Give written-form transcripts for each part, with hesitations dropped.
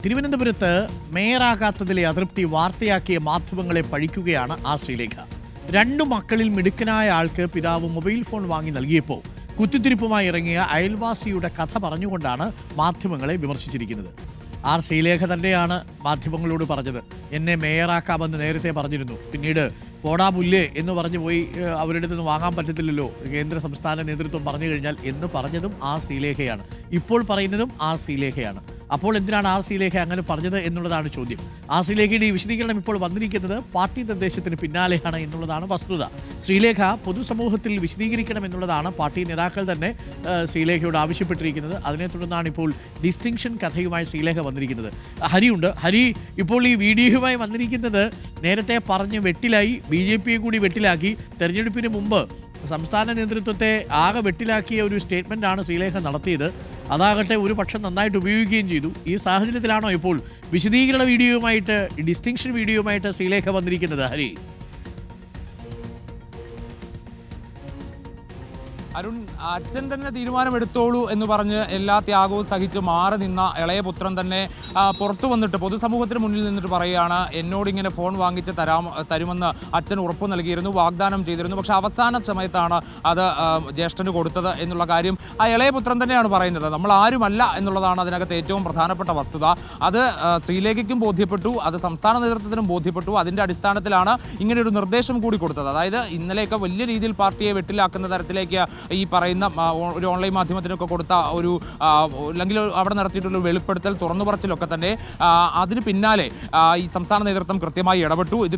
തിരുവനന്തപുരത്ത് മേയറാകാത്തതിലെ അതൃപ്തി വാർത്തയാക്കിയ മാധ്യമങ്ങളെ പഴിക്കുകയാണ് ശ്രീലേഖ. രണ്ടു മക്കളിൽ മിടുക്കനായ ആൾക്ക് പിതാവ് മൊബൈൽ ഫോൺ വാങ്ങി നൽകിയപ്പോൾ കുത്തിത്തിരിപ്പുമായി ഇറങ്ങിയ അയൽവാസിയുടെ കഥ പറഞ്ഞുകൊണ്ടാണ് മാധ്യമങ്ങളെ വിമർശിച്ചിരിക്കുന്നത്. ശ്രീലേഖ തന്നെയാണ് മാധ്യമങ്ങളോട് പറഞ്ഞത്, എന്നെ മേയറാക്കാമെന്ന് നേരത്തെ പറഞ്ഞിരുന്നു, പിന്നീട് പോടാ പുല്ലേ എന്ന് പറഞ്ഞു പോയി, അവരുടെ നിന്ന് വാങ്ങാൻ പറ്റത്തില്ലല്ലോ കേന്ദ്ര സംസ്ഥാന നേതൃത്വം പറഞ്ഞു കഴിഞ്ഞാൽ എന്ന് പറഞ്ഞതും ശ്രീലേഖയാണ്. ഇപ്പോൾ പറയുന്നതും ശ്രീലേഖയാണ്. അപ്പോൾ എന്തിനാണ് ശ്രീലേഖ അങ്ങനെ പറഞ്ഞത് എന്നുള്ളതാണ് ചോദ്യം. ശ്രീലേഖയുടെ ഈ വിശദീകരണം ഇപ്പോൾ വന്നിരിക്കുന്നത് പാർട്ടി നിർദ്ദേശത്തിന് പിന്നാലെയാണ് എന്നുള്ളതാണ് വസ്തുത. ശ്രീലേഖ പൊതുസമൂഹത്തിൽ വിശദീകരിക്കണം എന്നുള്ളതാണ് പാർട്ടി നേതാക്കൾ തന്നെ ശ്രീലേഖയോട് ആവശ്യപ്പെട്ടിരിക്കുന്നത്. അതിനെ തുടർന്നാണ് ഇപ്പോൾ ഡിസ്റ്റിങ്ഷൻ കഥയുമായി ശ്രീലേഖ വന്നിരിക്കുന്നത്. ഹരിയുണ്ട്. ഹരി, ഇപ്പോൾ ഈ വീഡിയോയുമായി വന്നിരിക്കുന്നത് നേരത്തെ പറഞ്ഞ് വെട്ടിലായി, BJP കൂടി വെട്ടിലാക്കി, തെരഞ്ഞെടുപ്പിന് മുമ്പ് സംസ്ഥാന നേതൃത്വത്തെ ആകെ വെട്ടിലാക്കിയ ഒരു സ്റ്റേറ്റ്മെൻ്റാണ് ശ്രീലേഖ നടത്തിയത്. അതാകട്ടെ ഒരു പക്ഷം നന്നായിട്ട് ഉപയോഗിക്കുകയും ചെയ്തു. ഈ സാഹചര്യത്തിലാണോ ഇപ്പോൾ വിശദീകരണ വീഡിയോയുമായിട്ട്, ഡിസ്റ്റിങ്ഷൻ വീഡിയോയുമായിട്ട് ശ്രീലേഖ വന്നിരിക്കുന്നത്? ഹരി, അരുൺ, അച്ഛൻ തന്നെ തീരുമാനമെടുത്തോളൂ എന്ന് പറഞ്ഞ് എല്ലാ ത്യാഗവും സഹിച്ച് മാറി നിന്ന ഇളയ പുത്രൻ തന്നെ പുറത്തു വന്നിട്ട് പൊതുസമൂഹത്തിന് മുന്നിൽ നിന്നിട്ട് പറയുകയാണ്, എന്നോടിങ്ങനെ ഫോൺ വാങ്ങിച്ച് തരുമെന്ന് അച്ഛൻ ഉറപ്പ് നൽകിയിരുന്നു, വാഗ്ദാനം ചെയ്തിരുന്നു, പക്ഷെ അവസാന സമയത്താണ് അത് ജ്യേഷ്ഠന് കൊടുത്തത് എന്നുള്ള കാര്യം ഇളയ പുത്രൻ തന്നെയാണ് പറയുന്നത്. നമ്മൾ ആരുമല്ല എന്നുള്ളതാണ് അതിനകത്ത് ഏറ്റവും പ്രധാനപ്പെട്ട വസ്തുത. അത് ശ്രീലേഖയ്ക്കും ബോധ്യപ്പെട്ടു, അത് സംസ്ഥാന നേതൃത്വത്തിനും ബോധ്യപ്പെട്ടു. അതിൻ്റെ അടിസ്ഥാനത്തിലാണ് ഇങ്ങനെ ഒരു നിർദ്ദേശം കൂടി കൊടുത്തത്. അതായത് ഇന്നലെയൊക്കെ വലിയ രീതിയിൽ പാർട്ടിയെ വെട്ടിലാക്കുന്ന തരത്തിലേക്ക് ഈ പറയുന്ന ഒരു ഓൺലൈൻ മാധ്യമത്തിനൊക്കെ കൊടുത്ത ഒരു അല്ലെങ്കിൽ അവിടെ നടത്തിയിട്ടുള്ള വെളിപ്പെടുത്തൽ, തുറന്നു പറച്ചിലൊക്കെ തന്നെ അതിന് പിന്നാലെ ഈ സംസ്ഥാന നേതൃത്വം കൃത്യമായി ഇടപെട്ടു. ഇത്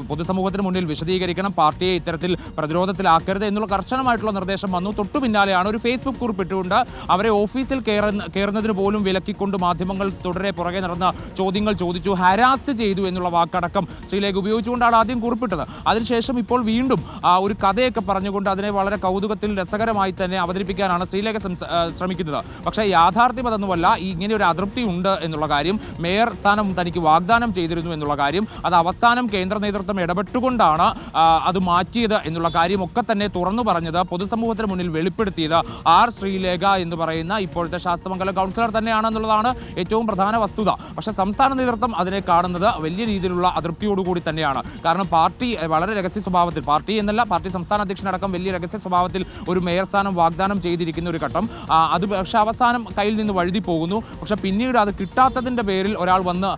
പൊതുസമൂഹത്തിന് മുന്നിൽ വിശദീകരിക്കണം, പാർട്ടിയെ ഇത്തരത്തിൽ പ്രതിരോധത്തിലാക്കരുത് എന്നുള്ള കർശനമായിട്ടുള്ള നിർദ്ദേശം വന്നു. തൊട്ടു പിന്നാലെയാണ് ഒരു ഫേസ്ബുക്ക് കുറിപ്പിട്ടുകൊണ്ട് അവരെ ഓഫീസിൽ കയറുന്നതിന് പോലും വിലക്കിക്കൊണ്ട് മാധ്യമങ്ങൾ തുടരെ പുറകെ നടന്ന ചോദ്യങ്ങൾ ചോദിച്ചു, ഹരാസ് ചെയ്തു എന്നുള്ള വാക്കടക്കം ശ്രീലേഖ ഉപയോഗിച്ചുകൊണ്ടാണ് ആദ്യം കുറിപ്പിട്ടത്. അതിനുശേഷം ഇപ്പോൾ വീണ്ടും ഒരു കഥയൊക്കെ പറഞ്ഞുകൊണ്ട് അതിനെ വളരെ കൗതുകത്തിൽ രസകരമായി തന്നെ അവതരിപ്പിക്കാനാണ് ശ്രീലേഖ ശ്രമിക്കുന്നത്. പക്ഷേ യാഥാർത്ഥ്യം അതൊന്നുമല്ല. ഇങ്ങനെ ഒരു അതൃപ്തി ഉണ്ട് എന്നുള്ള കാര്യം, മേയർ സ്ഥാനം തനിക്ക് വാഗ്ദാനം ചെയ്തിരുന്നു എന്നുള്ള കാര്യം, അത് അവസാനം കേന്ദ്ര നേതൃത്വം ഇടപെട്ടുകൊണ്ടാണ് അത് മാറ്റിയത് എന്നുള്ള കാര്യമൊക്കെ തന്നെ തുറന്നു പറഞ്ഞത്, പൊതുസമൂഹത്തിന് മുന്നിൽ വെളിപ്പെടുത്തിയത് ശ്രീലേഖ എന്ന് പറയുന്ന ഇപ്പോഴത്തെ ശാസ്തമംഗലം കൗൺസിലർ തന്നെയാണെന്നുള്ളതാണ് ഏറ്റവും പ്രധാന വസ്തുത. പക്ഷേ സംസ്ഥാന നേതൃത്വം അതിനെ കാണുന്നത് വലിയ രീതിയിലുള്ള അതൃപ്തിയോടുകൂടി തന്നെയാണ്. കാരണം പാർട്ടി വളരെ രഹസ്യ സ്വഭാവത്തിൽ, പാർട്ടി എന്നല്ല പാർട്ടി സംസ്ഥാന അധ്യക്ഷനടക്കം വലിയ രഹസ്യ സ്വഭാവത്തിൽ ഒരു മേയർ സ്ഥാനം വാഗ്ദാനം ചെയ്തിരിക്കുന്ന ഒരു ഘട്ടം, അത് പക്ഷേ അവസാനം കയ്യിൽ നിന്ന് വഴുതി പോകുന്നു. പക്ഷെ പിന്നീട് അത് കിട്ടാത്തതിൻ്റെ പേരിൽ ഒരാൾ വന്ന്